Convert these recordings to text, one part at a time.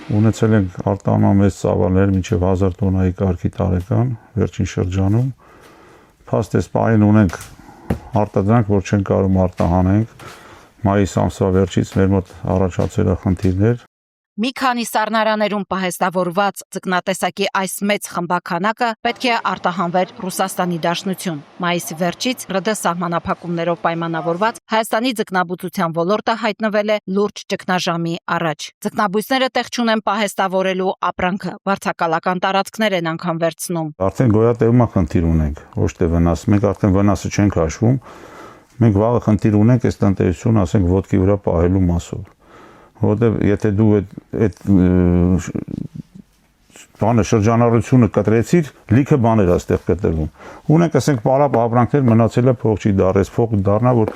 Ունեցել ենք արտահանման մեծ ծավալներ մինչև 1000 տոննայի կարգի տարեկան վերջին շրջանում։ Փաստ էս պահին ունենք արտադրանք, որ չեն կարող արտահանենք։ Մայիս ամսվա վերջից մեր մոտ առաջացել է խնդիրներ։ Մի քանի սառնարաներում պահեստավորված ձկնատեսակի այս մեծ խմբականակը պետք է արտահանվեր Ռուսաստանի Դաշնություն։ Մայիսի վերջից ՌԴ սահմանափակումներով պայմանավորված Հայաստանի ձկնաբուծության ոլորտը հայտնվել է լուրջ ճգնաժամի առաջ։ Ձկնաբույսները տեղ չունեն պահեստավորելու ապրանքը, վարձակալական տարածքներ են անգամ վերցնում։ Արդեն գոյատևման խնդիր ունենք, ոչ թե վնաս։ Մենք արդեն վնասը չենք հաշվում։ Մենք վաղը խնդիր ունենք այս տնտեսությունը, ասենք, ոտքի վրա պահելու մասով։ Որտեւ եթե դու այդ բանը շրջանառությունը կտրեցիր, լիքը բաներ է այստեղ կտրվում։ Ունենք, ասենք, պարապ ապրանքներ մնացել է փող չի դարես, փող դառնա, որ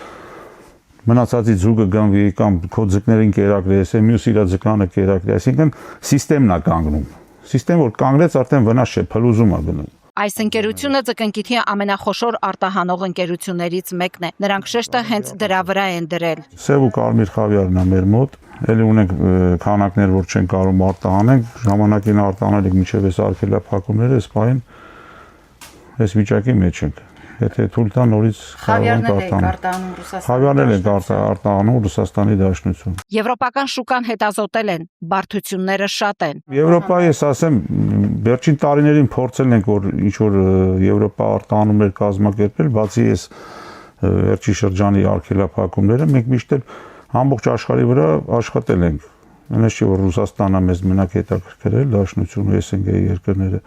մնացածի ձուկը գանվի կամ քո ձկներին կերակրես, մյուս իր ձկանը կերակրի, այսինքն սիստեմն է կանգնում։ Սիստեմ որ կանգնեց, արդեն վնաս չէ, փլուզում է գնում։ Այս ընկերությունը ձկնկիթի ամենախոշոր արտահանող ընկերություններից մեկն է։ Նրանք շեշտը հենց դրա վրա են դրել։ Սև ու կարմիր խավիարն է մեր մոտ, ելի ունենք քանակներ, որ չեն կարող արտահանենք, ժամանակին արտահանել ենք մինչև այս արգելափակումները, այս պահին այս վիճակի մեջ ենք։ Եթե թույլ տա նորից խավիարներ ենք արտահանում Ռուսաստանի Դաշնություն։ Եվրոպական շուկան հետազոտել են, բարդությունները շատ են։ Եվրոպայի, ես ասեմ, վերջին տարիներին փորձել ենք, որ ինչ որ Եվրոպա արտահանումներ կազմակերպել, բացի այս վերջի շրջանի արգելափակումները, մենք միշտ էլ ամբողջ աշխարհի վրա աշխատել ենք։ Այնպես չէ, որ Ռուսաստանը մեզ մենակ հետաքրքրել, Դաշնությունը, ՍՆԳ-ի երկրները։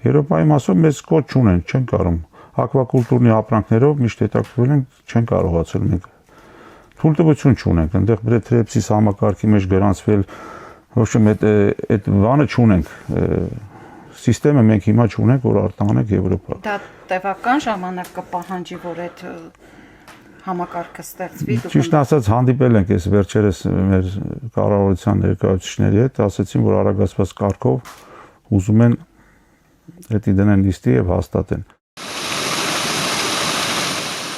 Եվրոպայի մասով մեծ կոչ չունեն, չեն կարող ակվակուլտուրնի ապրանքներով միշտ հետաքրքրվել են, չեն կարողացել մենք։ Թույլտվություն չունենք, այնտեղ բրեթրեպսիս համակարգի մեջ գրանցվել, ոչ թե այդ բանը չունենք։ Սիստեմը մենք հիմա չունենք, որ արտահանենք Եվրոպա։ Դա տևական ժամանակ կպահանջի, որ այդ համակարգը ստեղծվի։ Ճիշտ ասած, հանդիպել ենք այս վերջերս մեր կառավարության ներկայացուցիչների հետ, ասացին, որ արագացված կարգով ուզում են դա դնեն լիստի եւ հաստատեն։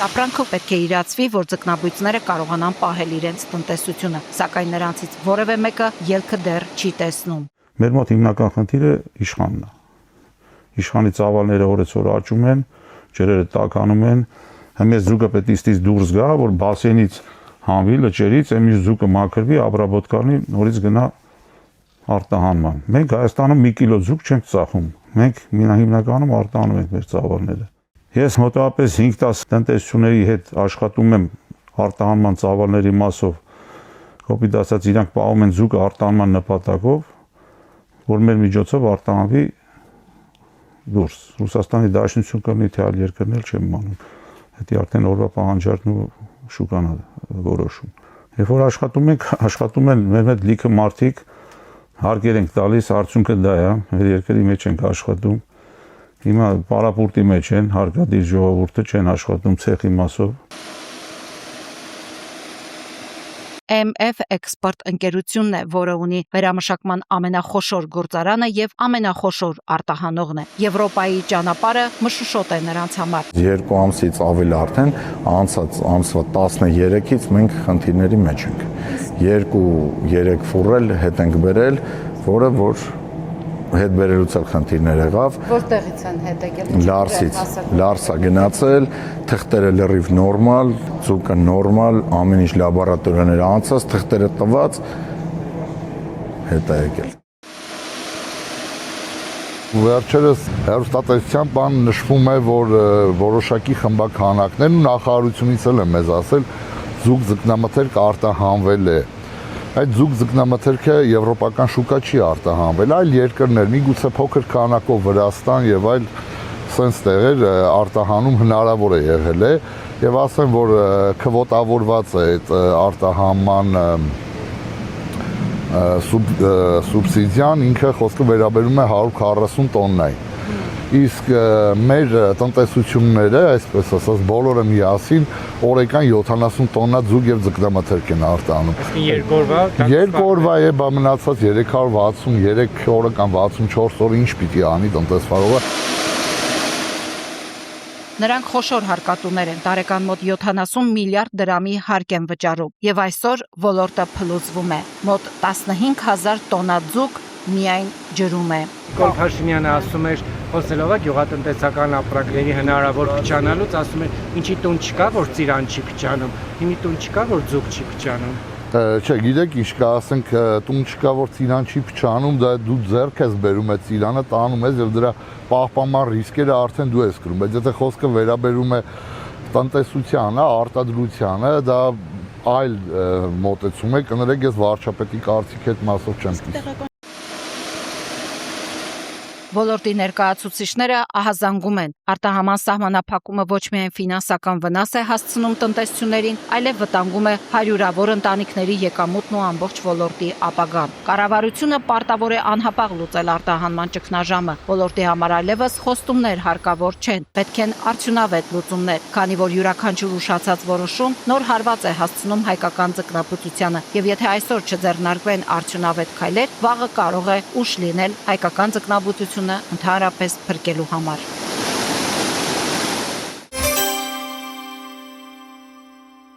Ապրանքով պետք է իրացվի, որ ձկնաբույծները կարողանան պահել իրենց տնտեսությունը, սակայն նրանցից որևէ մեկը ելքը դեռ չի տեսնում։ Մեր մոտ հիմնական խնդիրը իշխանն է։ Իշխանի ծավալները օրեցօր աճում են, ջրերը տաքանում են, հենց ձուկը պետք է ստից դուրս գա, որ բասենից հանվի, լճերից, այն ձուկը մաքրվի, ապրաբոտ կառնի, նորից գնա արտահանման։ Մենք Հայաստանում 1 կիլո ձուկ չենք ծախում։ Մենք հիմնականում արտահանում ենք մեր ծավալները։ Ես մոտավորապես 5-10 տնտեսությունների հետ աշխատում եմ արտահանման ծավալների մասով, կոպիտ ասած իրանք պահում են ձուկը արտահանման նպատակով, որ մեր միջոցով արտահանվի դուրս։ Ռուսաստանի Դաշնություն կլինի, թե այլ երկրներ չեմ իմանում։ Դա արդեն օրվա պահանջարկն ու շուկան է որոշում։ Երբ որ աշխատում են մեր հետ լիքը մարդիկ, հարկեր ենք տալիս, արդյունքը դա է, մեր երկրի մեջ ենք աշխատում։ Հիմա պարապուրտի մեջ են, հարկադիր ժողովուրդը չեն աշխատում ցեխի մասով։ MF Export ընկերությունն է, որը ունի վերամշակման ամենախոշոր գործարանը եւ ամենախոշոր արտահանողն է։ Եվրոպայի ճանապարհը մշուշոտ է նրանց համար։ 2 ամսից ավել արդեն անցած ամսվա 13-ից մենք խնդիրների մեջ ենք։ 2-3 ֆուրել հետ ենք բերել, որը որ հետ բերելուց էլ խնդիրներ եղավ։ Որտեղից են հետ եկել։ Լարսա գնացել, թղթերը լրիվ նորմալ, ձուկը նորմալ, ամեն ինչ լաբորատորիաներ անցած, թղթերը տված, հետ է եկել։ Վերջերս հեռուստատեսության բան նշվում է, որ որոշակի խմբականակներն ու նախարարությունից էլ է մեզ ասել, ձուկ ձկնամթերք արտահանվել է։ Այդ ձուկ ձկնամթերքը եվրոպական շուկա չի արտահանվել, այլ երկրներ, միգուցե փոքր քանակով Վրաստան եւ այլ սենց տեղեր արտահանում հնարավոր է եղել է եւ ասեմ, որ քվոտավորված է այդ արտահանման սուբսիդիան, ինքը խոսքը վերաբերում է 140 տոննայի։ Իսկ մեր տնտեսությունները, այսպես ասած, բոլորը միասին օրական 70 տոննա ձուկ եւ ձկնամթերք են արտահանում։ Երկու օրվա է, բա մնացած 363 օրը կամ 64 օրը ինչ պիտի անի տնտեսվարողը։ Նրանք խոշոր հարկատուներ են, տարեկան մոտ 70 միլիարդ դրամի հարկ են վճարում, եւ այսօր ոլորտը փլուզվում է։ Մոտ 15,000 տոննա ձուկ միայն ջրում է։ Նիկոլ Փաշինյանը ասում էր, խոսելով է գյուղատնտեսական ապրանքների հնարավոր փչանալուց, ասում էր, ինչի տուն չկա, որ ծիրան չի փչանում, հիմի տուն չկա, որ ձուկ չի փչանում։ Չէ, գիտեք ինչ կա, ասենք տուն չկա, որ ծիրան չի փչանում, դա դու ձեռք ես բերում է ծիրանը, տանում ես եւ դրա պահպանման ռիսկերը արդեն դու ես կրում, բայց եթե խոսքը վերաբերում է տնտեսությանը, արտադրությանը, դա այլ մոտեցում է, կներեք ես վարչապետի կարծիքի հետ մասով չեմ կիսում։ Ոլորտի ներկայացուցիչները ահազանգում են, արտահանման սահմանափակումը ոչ միայն ֆինանսական վնաս է հասցնում տնտեսություններին, այլև վտանգում է հարյուրավոր ընտանիքների եկամուտն ու ամբողջ ոլորտի ապագան։ Կառավարությունը պարտավոր է անհապաղ լուծել արտահանման ճգնաժամը, ոլորտի համար այլևս խոստումներ հարկավոր չեն, պետք են արդյունավետ լուծումներ, քանի որ յուրաքանչյուր ուշացած որոշում նոր հարված է հասցնում հայկական ձկնաբուծությանը, եւ եթե այսօր չձեռնարկվեն արդյունավետ քայլեր, վաղը կարող է ուշ լինել հայկական ձկնաբուծությունը ընդհանրապես փրկելու համար։